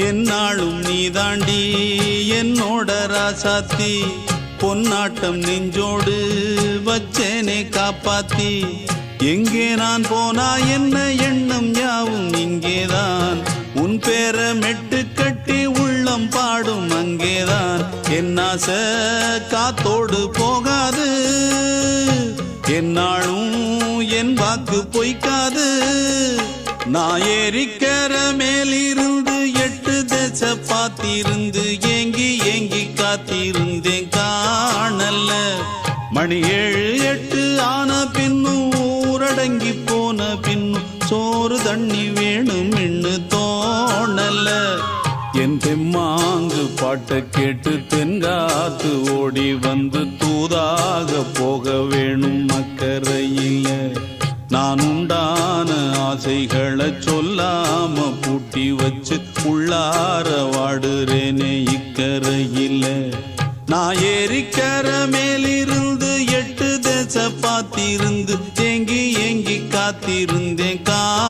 என்னாலும் நீதாண்டி என்னோட ராசாத்தி பொன்னாட்டம் நெஞ்சோடு வச்சேனே காப்பாத்தி எங்கே நான் போனா என்ன எண்ணம் யாவும் இங்கேதான் உன் பேர மெட்டு கட்டி உள்ளம் பாடும் அங்கேதான் என் ஆசை காத்தோடு போகாது என்னாலும் என் வாக்கு பொய்க்காது நான் ஏறிக்கிற மேலிருந்து 8 தேச பார்த்திருந்து ஏங்கி ஏங்கி காத்திருந்தேன் காணல மணி 7 8 ஆன பின்னும் ஊரடங்கி போன பின்னும் சோறு தண்ணி வேணும் இன்னு தோணல என் தெம்மாங்கு பாட்டை கேட்டு தென்காத்து ஓடி வந்து தூதாக போக வேணும் அக்கறையில நான் உண்டான ஆசைகளை சொல்லாம பூட்டி வச்சு உள்ளார வாடுறேனே இக்கரையில நான் ஏறிக்கிற மேலிருந்து 8 தேச பார்த்திருந்து ஏங்கி ஏங்கி காத்திருந்தேன்